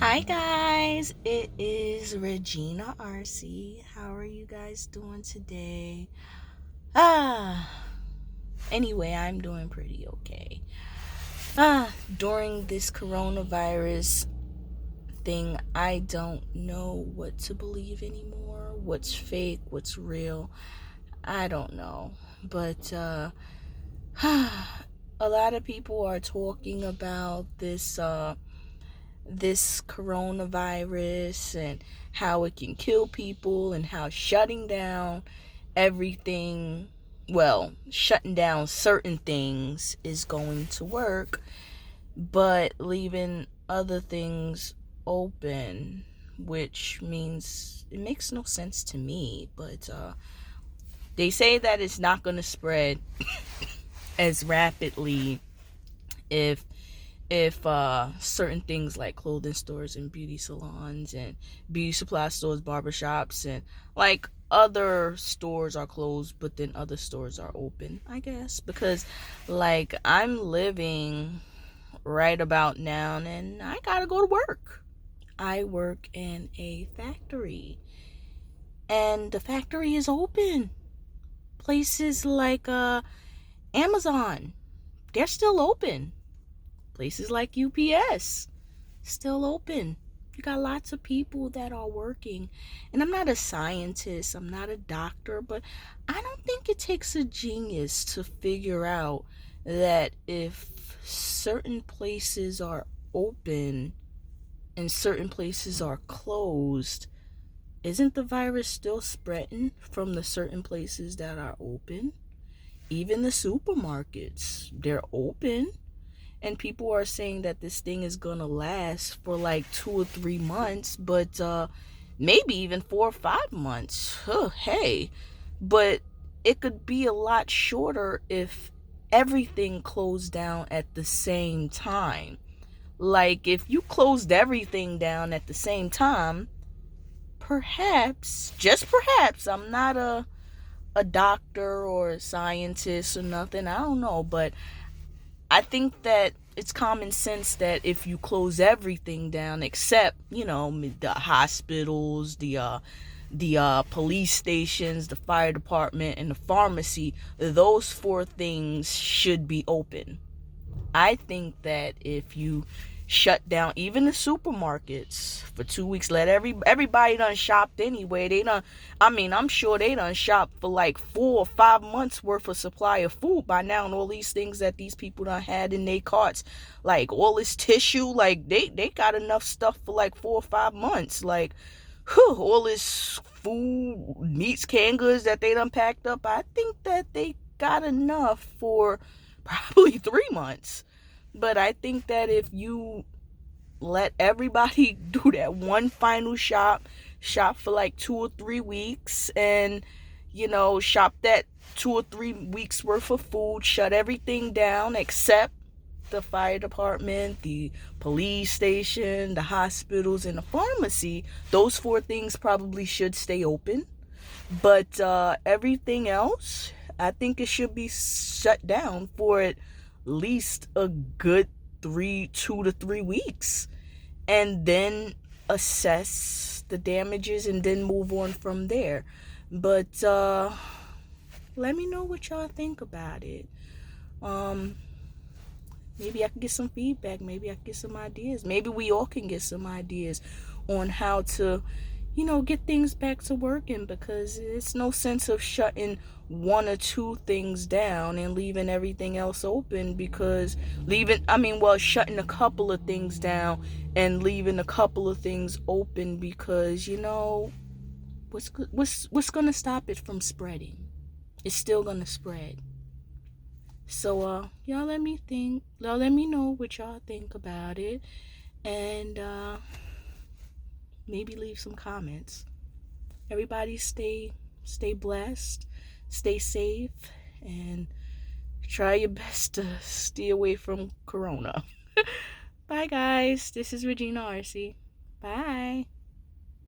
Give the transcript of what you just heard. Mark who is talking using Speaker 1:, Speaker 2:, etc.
Speaker 1: Hi guys, it is Regina Arce. How are you guys doing today? Ah, anyway, I'm doing pretty okay. During this coronavirus thing, I don't know what to believe anymore. What's fake, what's real, I don't know. But a lot of people are talking about this coronavirus and how it can kill people and how shutting down everything, well, shutting down certain things is going to work, but leaving other things open, which means it makes no sense to me. But they say that it's not going to spread as rapidly if certain things like clothing stores and beauty salons and beauty supply stores, barbershops, and like other stores are closed, but then other stores are open, I guess, because like I'm living right about now and I gotta go to work. I work in a factory and the factory is open. Places like Amazon, they're still open. Places like UPS, still open. You got lots of people that are working. And I'm not a scientist, I'm not a doctor, but I don't think it takes a genius to figure out that if certain places are open and certain places are closed, isn't the virus still spreading from the certain places that are open? Even the supermarkets, they're open. And people are saying that this thing is gonna last for like 2 or 3 months, but maybe even 4 or 5 months. Hey, but it could be a lot shorter if everything closed down at the same time. Like if you closed everything down at the same time, perhaps, just perhaps, I'm not a doctor or a scientist or nothing, I don't know, but I think that it's common sense that if you close everything down except, the hospitals, the police stations, the fire department, and the pharmacy, those four things should be open. I think that if you shut down even the supermarkets for 2 weeks, let everybody done shopped anyway. I'm sure they done shopped for like 4 or 5 months worth of supply of food by now, and all these things that these people done had in their carts, like all this tissue, like they got enough stuff for like 4 or 5 months. Like, all this food, meats, canned goods that they done packed up, I think that they got enough for probably 3 months. But I think that if you let everybody do that one final shop for like 2 or 3 weeks, and shop that 2 or 3 weeks worth of food, shut everything down except the fire department, the police station, the hospitals, and the pharmacy, those four things probably should stay open. But everything else, I think it should be shut down for at least a good 2 to 3 weeks, and then assess the damages and then move on from there. But let me know what y'all think about it. Maybe I can get some feedback. Maybe I can get some ideas. Maybe we all can get some ideas on how to, get things back to working, because it's no sense of shutting one or two things down and leaving everything else open, because shutting a couple of things down and leaving a couple of things open, because what's going to stop it from spreading? It's still going to spread. So y'all let me know what y'all think about it, and maybe leave some comments. Everybody stay blessed, stay safe, and try your best to stay away from corona. Bye guys, this is Regina Arce. Bye.